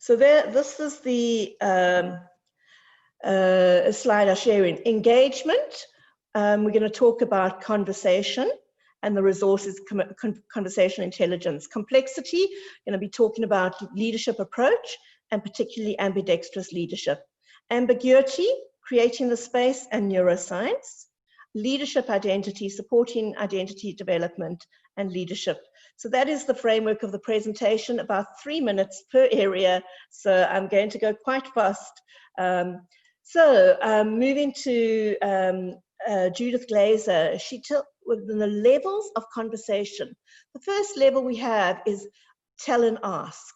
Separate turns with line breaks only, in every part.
So this is the slide I share in engagement. We're going to talk about conversation and the resources, conversation intelligence. Complexity, going to be talking about leadership approach and particularly ambidextrous leadership. Ambiguity, creating the space and neuroscience. Leadership identity, supporting identity development and leadership. So that is the framework of the presentation, about 3 minutes per area. So I'm going to go quite fast. Moving to Judith Glaser, she took within the levels of conversation. The first level we have is tell and ask.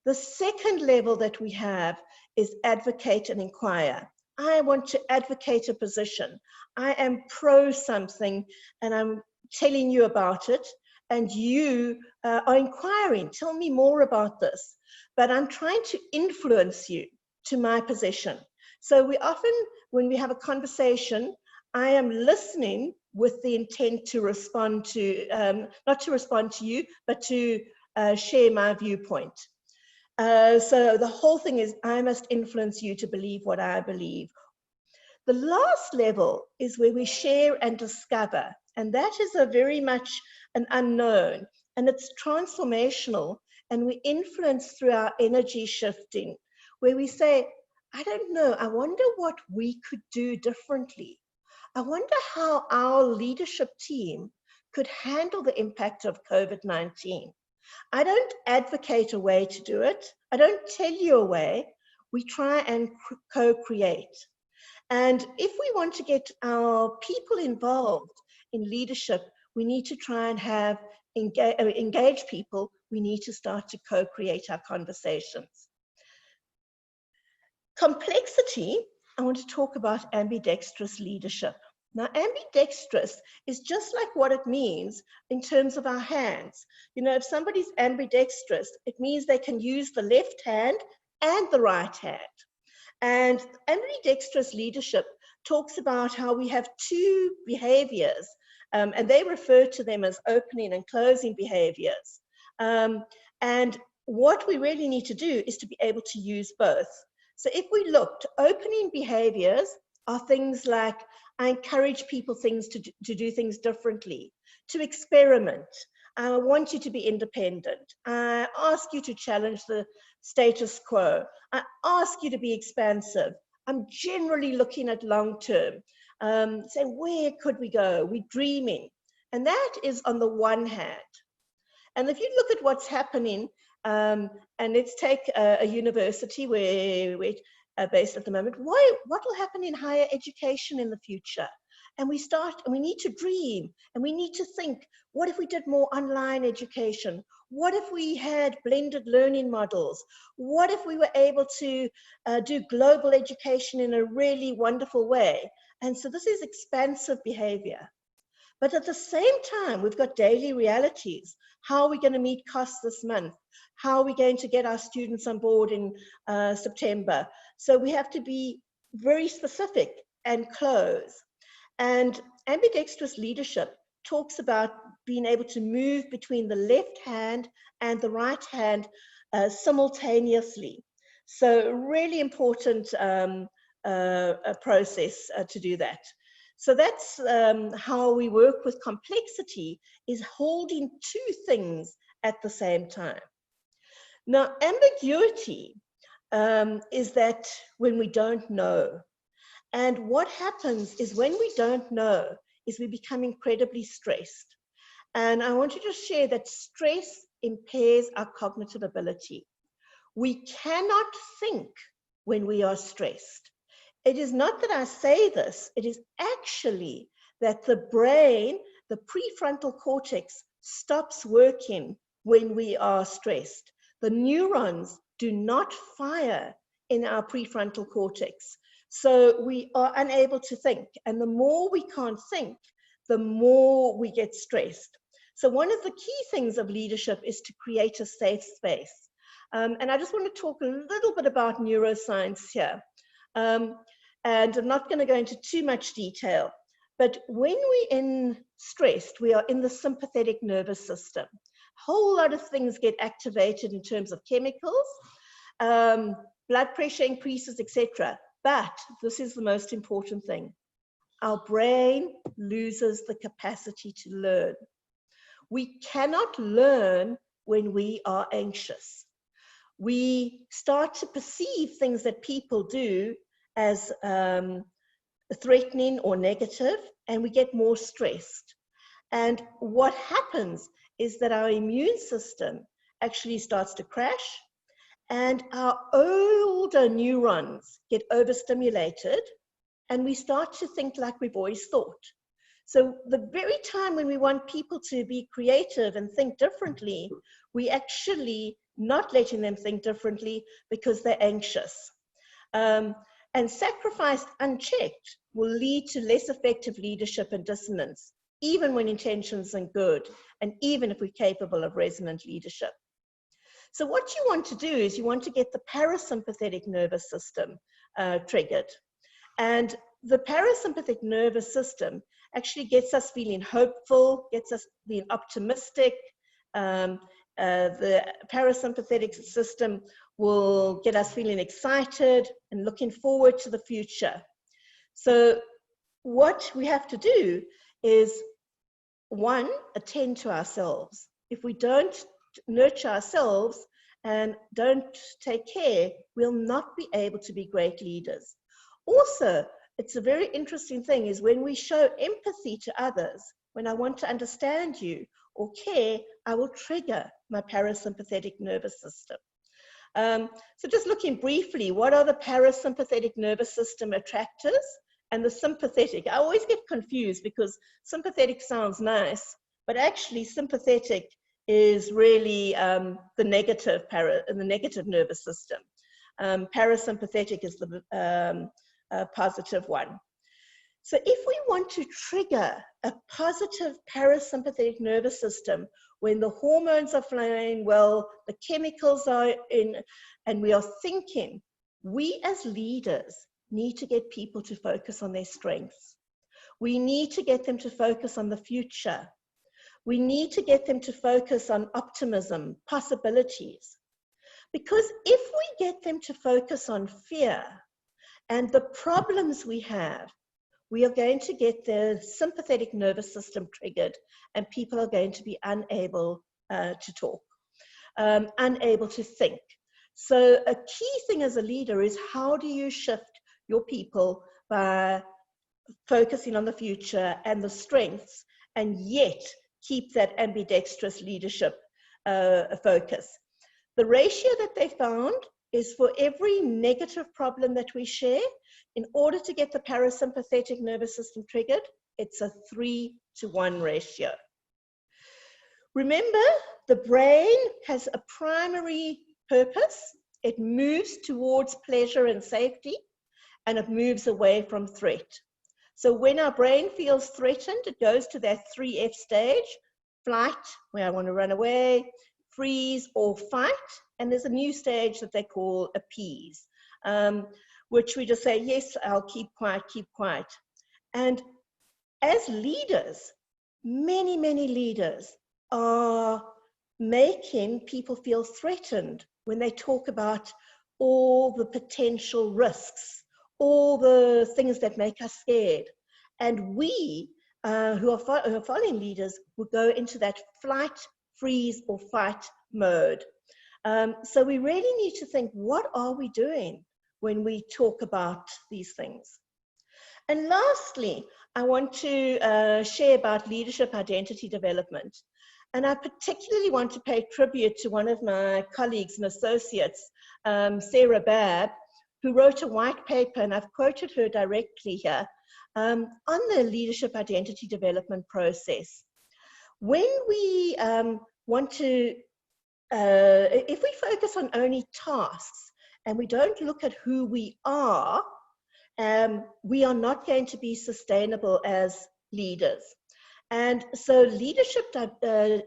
The second level that we have is advocate and inquire. I want to advocate a position. I am pro something and I'm telling you about it, and you are inquiring, tell me more about this. But I'm trying to influence you to my position. So we often, when we have a conversation, I am listening with the intent to respond to, not to respond to you, but to share my viewpoint. So the whole thing is I must influence you to believe what I believe. The last level is where we share and discover, and that is a very much an unknown, and it's transformational, and we influence through our energy shifting, where we say, I don't know, I wonder what we could do differently. I wonder how our leadership team could handle the impact of COVID-19. I don't advocate a way to do it. I don't tell you a way. We try and co-create. And if we want to get our people involved in leadership, we need to try and have engage people. We need to start to co-create our conversations. Complexity, I want to talk about ambidextrous leadership. Now, ambidextrous is just like what it means in terms of our hands. You know, if somebody's ambidextrous, it means they can use the left hand and the right hand. And ambidextrous leadership talks about how we have two behaviors, and they refer to them as opening and closing behaviors. And what we really need to do is to be able to use both. So if we looked, opening behaviors are things like, I encourage people to do things differently, to experiment. I want you to be independent. I ask you to challenge the status quo. I ask you to be expansive. I'm generally looking at long term. Saying, where could we go? We're dreaming. And that is on the one hand. And if you look at what's happening, and let's take a university where we're based at the moment, what will happen in higher education in the future? And we need to dream, and we need to think, what if we did more online education? What if we had blended learning models? What if we were able to do global education in a really wonderful way? And so this is expansive behavior. But at the same time, we've got daily realities. How are we going to meet costs this month? How are we going to get our students on board in September? So we have to be very specific and close. And ambidextrous leadership talks about being able to move between the left hand and the right hand simultaneously. So really important process to do that. So that's how we work with complexity, is holding two things at the same time. Now, ambiguity is that when we don't know. And what happens is when we don't know is we become incredibly stressed. And I want to just share that stress impairs our cognitive ability. We cannot think when we are stressed. It is not that I say this, it is actually that the brain, the prefrontal cortex, stops working when we are stressed. The neurons do not fire in our prefrontal cortex. So we are unable to think. And the more we can't think, the more we get stressed. So one of the key things of leadership is to create a safe space. And I just want to talk a little bit about neuroscience here. And I'm not going to go into too much detail, but when we're stressed, we are in the sympathetic nervous system. A whole lot of things get activated in terms of chemicals, blood pressure increases, etc. But this is the most important thing. Our brain loses the capacity to learn. We cannot learn when we are anxious. We start to perceive things that people do as threatening or negative, and we get more stressed. And what happens is that our immune system actually starts to crash, and our older neurons get overstimulated, and we start to think like we've always thought. So the very time when we want people to be creative and think differently, we actually not letting them think differently because they're anxious. And sacrifice unchecked will lead to less effective leadership and dissonance, even when intentions are good, and even if we're capable of resonant leadership. So what you want to do is you want to get the parasympathetic nervous system triggered. And the parasympathetic nervous system actually gets us feeling hopeful, gets us being optimistic. The parasympathetic system will get us feeling excited and looking forward to the future. So what we have to do is, one, attend to ourselves. If we don't nurture ourselves and don't take care, we'll not be able to be great leaders. Also, it's a very interesting thing is when we show empathy to others, when I want to understand you or care, I will trigger my parasympathetic nervous system. So just looking briefly, what are the parasympathetic nervous system attractors and the sympathetic? I always get confused because sympathetic sounds nice, but actually sympathetic is really the negative nervous system. Parasympathetic is the positive one. So if we want to trigger a positive parasympathetic nervous system, when the hormones are flowing well, the chemicals are in, and we are thinking, we as leaders need to get people to focus on their strengths. We need to get them to focus on the future. We need to get them to focus on optimism, possibilities. Because if we get them to focus on fear and the problems we have, we are going to get the sympathetic nervous system triggered, and people are going to be unable to talk, unable to think. So a key thing as a leader is, how do you shift your people by focusing on the future and the strengths, and yet keep that ambidextrous leadership focus? The ratio that they found is, for every negative problem that we share, in order to get the parasympathetic nervous system triggered, it's a 3-to-1 ratio. Remember, the brain has a primary purpose. It moves towards pleasure and safety, and it moves away from threat. So when our brain feels threatened, it goes to that 3F stage: flight, where I want to run away, freeze, or fight. And there's a new stage that they call appease, which we just say, yes, I'll keep quiet, keep quiet. And as leaders, many, many leaders are making people feel threatened when they talk about all the potential risks, all the things that make us scared. And we, who are following leaders, will go into that flight, freeze, or fight mode. So we really need to think, what are we doing when we talk about these things? And lastly, I want to share about leadership identity development. And I particularly want to pay tribute to one of my colleagues and associates, Sarah Babb, who wrote a white paper, and I've quoted her directly here, on the leadership identity development process. When we want to, if we focus on only tasks and we don't look at who we are not going to be sustainable as leaders. And so leadership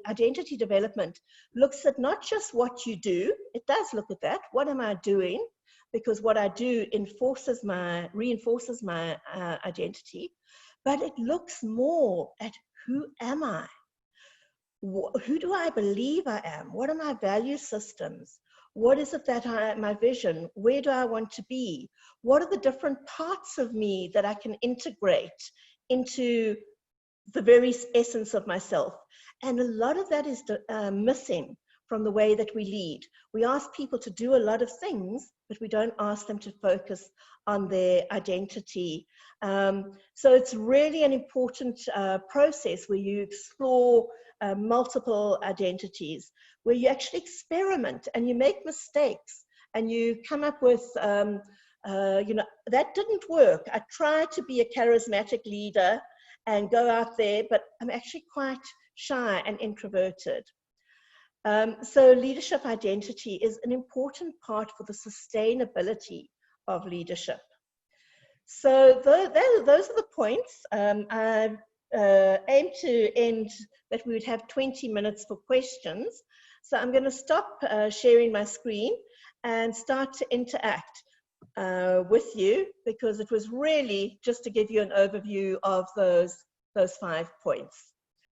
identity development looks at not just what you do. It does look at that. What am I doing? Because what I do reinforces my identity. But it looks more at, who am I? Who do I believe I am? What are my value systems? What is it that my vision? Where do I want to be? What are the different parts of me that I can integrate into the very essence of myself? And a lot of that is missing from the way that we lead. We ask people to do a lot of things, but we don't ask them to focus on their identity. So it's really an important process where you explore multiple identities, where you actually experiment and you make mistakes and you come up with, you know, that didn't work. I tried to be a charismatic leader and go out there, but I'm actually quite shy and introverted. So leadership identity is an important part for the sustainability of leadership. So those are the points. I aim to end that we would have 20 minutes for questions. So I'm going to stop sharing my screen and start to interact with you, because it was really just to give you an overview of those 5 points.